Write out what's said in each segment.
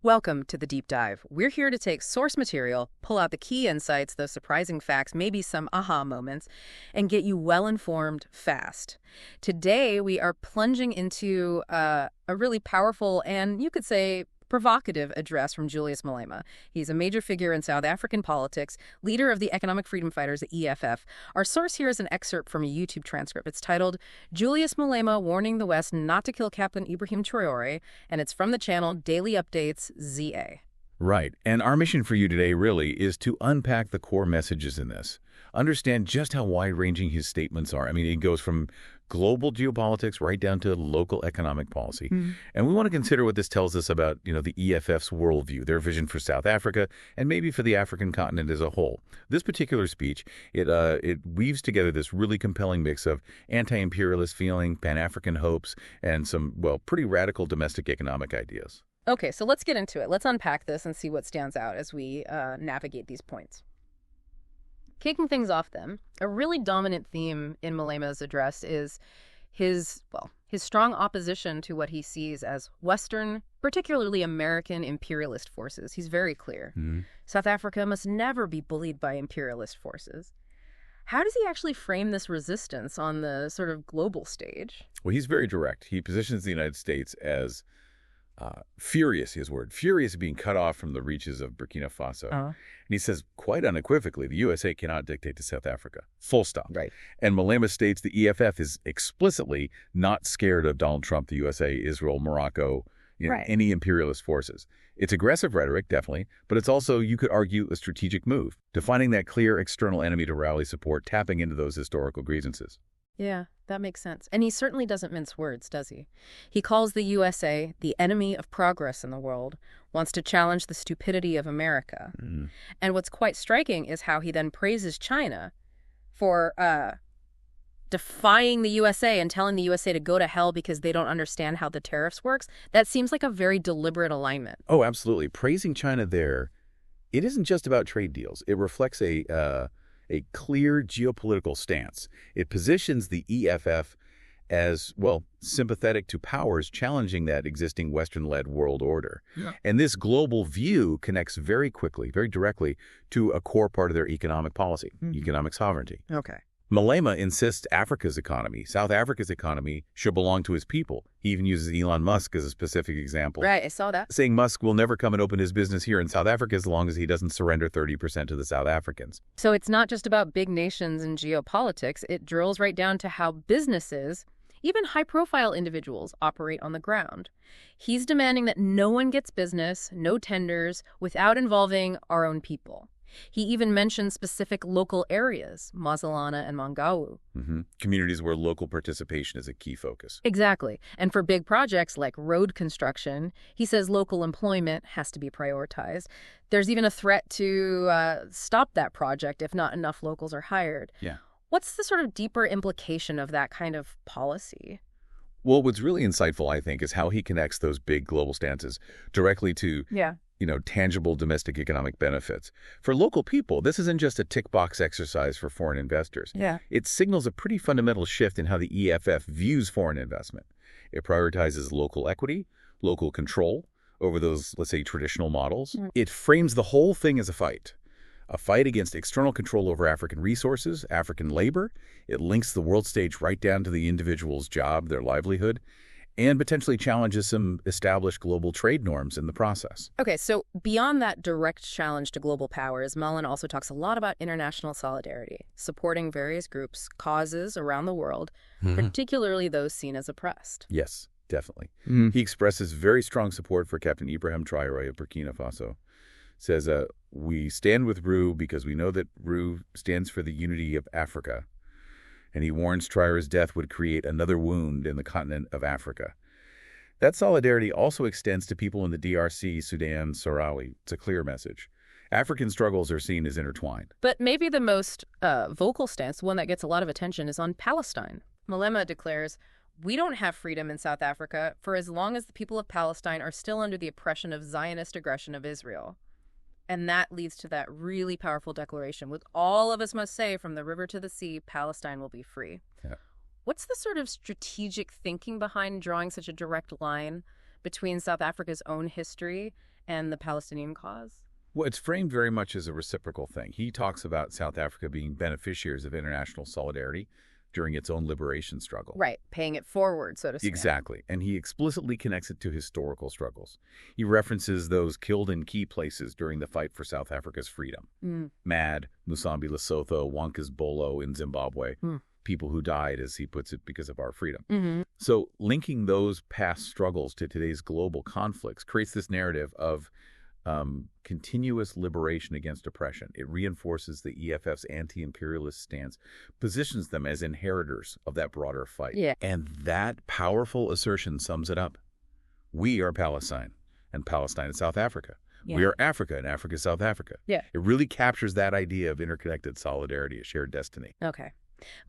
Welcome to the Deep Dive. We're here to take source material, pull out the key insights, those surprising facts, maybe some aha moments, and get you well-informed fast. Today, we are plunging into a really powerful and, you could say, provocative address from Julius Malema. He's a major figure in South African politics, leader of the Economic Freedom Fighters, the EFF. Our source here is an excerpt from a YouTube transcript. It's titled, Julius Malema Warning the West Not to Kill Captain Ibrahim Traore, and it's from the channel Daily Updates ZA. Right. And our mission for you today really is to unpack the core messages in this. Understand just how wide-ranging his statements are. I mean, it goes from global geopolitics right down to local economic policy. And we want to consider what this tells us about, the EFF's worldview, their vision for South Africa, and maybe for the African continent as a whole. This particular speech, it weaves together this really compelling mix of anti-imperialist feeling, Pan-African hopes, and some, pretty radical domestic economic ideas. Okay, so let's get into it. Let's unpack this and see what stands out as we navigate these points. Kicking things off then, a really dominant theme in Malema's address is his strong opposition to what he sees as Western, particularly American imperialist forces. He's very clear. South Africa must never be bullied by imperialist forces. How does he actually frame this resistance on the sort of global stage? Well, he's very direct. He positions the United States as furious, his word, furious of being cut off from the reaches of Burkina Faso. And he says quite unequivocally, the USA cannot dictate to South Africa. Full stop. Right. And Malema states the EFF is explicitly not scared of Donald Trump, the USA, Israel, Morocco, any imperialist forces. It's aggressive rhetoric, definitely, but it's also, you could argue, a strategic move, defining that clear external enemy to rally support, tapping into those historical grievances. Yeah, that makes sense. And he certainly doesn't mince words, does he? He calls the USA the enemy of progress in the world, wants to challenge the stupidity of America. And what's quite striking is how he then praises China for defying the USA and telling the USA to go to hell because they don't understand how the tariffs works. That seems like a very deliberate alignment. Oh, absolutely. Praising China there, it isn't just about trade deals. It reflects a clear geopolitical stance. It positions the EFF as, sympathetic to powers challenging that existing Western-led world order. And this global view connects very quickly, very directly, to a core part of their economic policy, economic sovereignty. Okay. Malema insists Africa's economy, South Africa's economy, should belong to his people. He even uses Elon Musk as a specific example. Right, I saw that. Saying Musk will never come and open his business here in South Africa as long as he doesn't surrender 30% to the South Africans. So it's not just about big nations and geopolitics. It drills right down to how businesses, even high-profile individuals, operate on the ground. He's demanding that no one gets business, no tenders, without involving our own people. He even mentions specific local areas, Mazalana and Mangawu. Communities where local participation is a key focus. Exactly. And for big projects like road construction, he says local employment has to be prioritized. There's even a threat to stop that project if not enough locals are hired. What's the sort of deeper implication of that kind of policy? Well, what's really insightful, I think, is how he connects those big global stances directly to tangible domestic economic benefits. For local people, this isn't just a tick box exercise for foreign investors. It signals a pretty fundamental shift in how the EFF views foreign investment. It prioritizes local equity, local control over those, let's say, traditional models. It frames the whole thing as a fight against external control over African resources, African labor. It links the world stage right down to the individual's job, their livelihood, and potentially challenges some established global trade norms in the process. Okay, so beyond that direct challenge to global powers, Mullen also talks a lot about international solidarity, supporting various groups, causes around the world, particularly those seen as oppressed. Yes, definitely. He expresses very strong support for Captain Ibrahim Traore of Burkina Faso. Says, we stand with Rue because we know that Rue stands for the unity of Africa. And he warns Traore's death would create another wound in the continent of Africa. That solidarity also extends to people in the DRC, Sudan, Sahrawi. It's a clear message. African struggles are seen as intertwined. But maybe the most vocal stance, the one that gets a lot of attention, is on Palestine. Malema declares, we don't have freedom in South Africa for as long as the people of Palestine are still under the oppression of Zionist aggression of Israel. And that leads to that really powerful declaration, with all of us must say, from the river to the sea, Palestine will be free. What's the sort of strategic thinking behind drawing such a direct line between South Africa's own history and the Palestinian cause? Well, it's framed very much as a reciprocal thing. He talks about South Africa being beneficiaries of international solidarity during its own liberation struggle. Right, paying it forward, so to speak. Exactly, and he explicitly connects it to historical struggles. He references those killed in key places during the fight for South Africa's freedom. Mad, Musambi Lesotho, Wankas Bolo in Zimbabwe. People who died, as he puts it, because of our freedom. So linking those past struggles to today's global conflicts creates this narrative of continuous liberation against oppression. It reinforces the EFF's anti-imperialist stance, positions them as inheritors of that broader fight. Yeah. And that powerful assertion sums it up. We are Palestine, and Palestine is South Africa. Yeah. We are Africa, and Africa is South Africa. Yeah. It really captures that idea of interconnected solidarity, a shared destiny. Okay.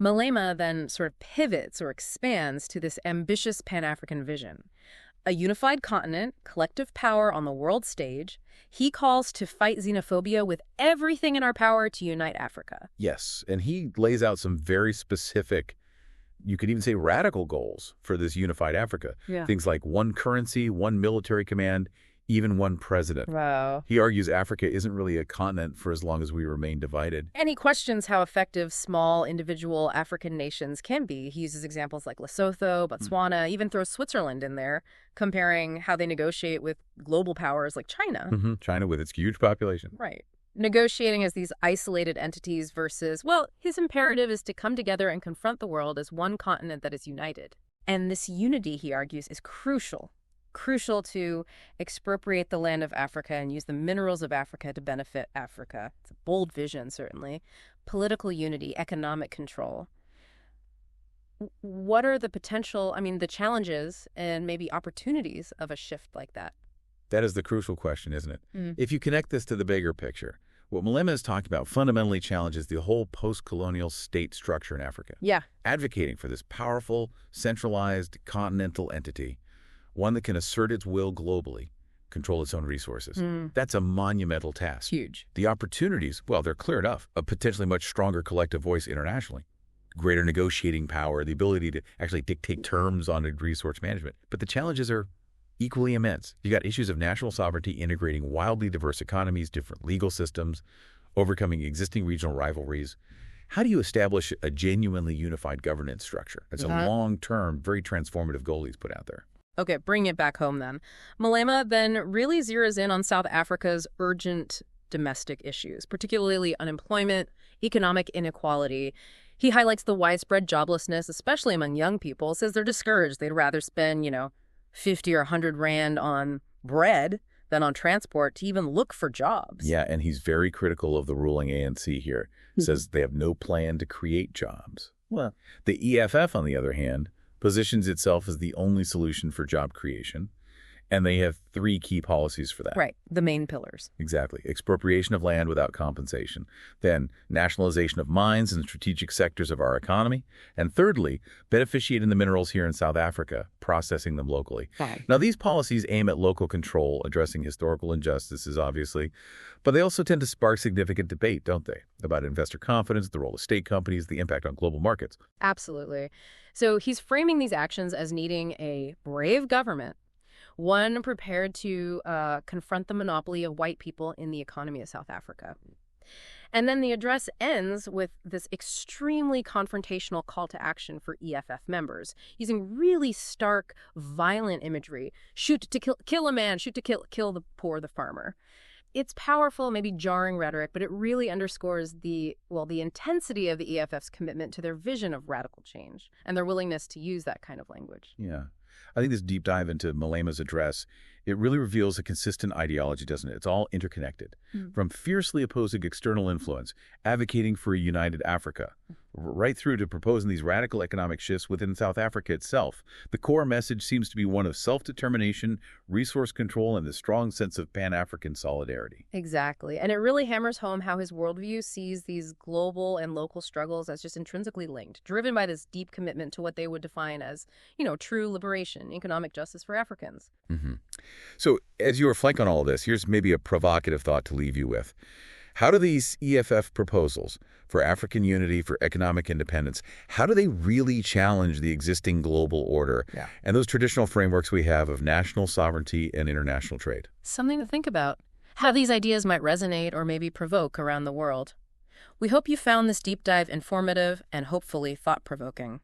Malema then sort of pivots or expands to this ambitious Pan-African vision. A unified continent, collective power on the world stage, he calls to fight xenophobia with everything in our power to unite Africa. Yes, and he lays out some very specific, you could even say radical goals for this unified Africa. Yeah. Things like one currency, one military command, even one president. Wow. He argues Africa isn't really a continent for as long as we remain divided. And he questions how effective small individual African nations can be. He uses examples like Lesotho, Botswana, even throws Switzerland in there, comparing how they negotiate with global powers like China. China with its huge population. Right. Negotiating as these isolated entities versus, well, his imperative is to come together and confront the world as one continent that is united. And this unity, he argues, is crucial to expropriate the land of Africa and use the minerals of Africa to benefit Africa. It's a bold vision, certainly. Political unity, economic control. What are the potential, the challenges and maybe opportunities of a shift like that? That is the crucial question, isn't it? If you connect this to the bigger picture, what Malema is talking about fundamentally challenges the whole post-colonial state structure in Africa. Yeah. Advocating for this powerful, centralized continental entity, one that can assert its will globally, control its own resources. That's a monumental task. Huge. The opportunities, well, they're clear enough. A potentially much stronger collective voice internationally, greater negotiating power, the ability to actually dictate terms on resource management. But the challenges are equally immense. You got issues of national sovereignty integrating wildly diverse economies, different legal systems, overcoming existing regional rivalries. How do you establish a genuinely unified governance structure? It's a long-term, very transformative goal he's put out there. Okay, bring it back home then. Malema then really zeroes in on South Africa's urgent domestic issues, particularly unemployment, economic inequality. He highlights the widespread joblessness, especially among young people, says they're discouraged. They'd rather spend, 50 or 100 rand on bread than on transport to even look for jobs. Yeah, and he's very critical of the ruling ANC here. Says they have no plan to create jobs. Well, the EFF, on the other hand, positions itself as the only solution for job creation, and they have three key policies for that. Right, the main pillars. Exactly. Expropriation of land without compensation. Then nationalization of mines and strategic sectors of our economy. And thirdly, beneficiating the minerals here in South Africa, processing them locally. Right. Now, these policies aim at local control, addressing historical injustices, obviously, but they also tend to spark significant debate, don't they? About investor confidence, the role of state companies, the impact on global markets. Absolutely. So he's framing these actions as needing a brave government, one prepared to confront the monopoly of white people in the economy of South Africa. And then the address ends with this extremely confrontational call to action for EFF members, using really stark, violent imagery. Shoot to kill a man, shoot to kill the poor, the farmer. It's powerful, maybe jarring rhetoric, but it really underscores the intensity of the EFF's commitment to their vision of radical change and their willingness to use that kind of language. Yeah. I think this deep dive into Malema's address, it really reveals a consistent ideology, doesn't it? It's all interconnected. From fiercely opposing external influence, advocating for a united Africa, right through to proposing these radical economic shifts within South Africa itself. The core message seems to be one of self-determination, resource control, and the strong sense of Pan-African solidarity. Exactly. And it really hammers home how his worldview sees these global and local struggles as just intrinsically linked, driven by this deep commitment to what they would define as, true liberation, economic justice for Africans. So as you reflect on all of this, here's maybe a provocative thought to leave you with. How do these EFF proposals for African unity, for economic independence, how do they really challenge the existing global order and those traditional frameworks we have of national sovereignty and international trade? Something to think about. How these ideas might resonate or maybe provoke around the world. We hope you found this deep dive informative and hopefully thought-provoking.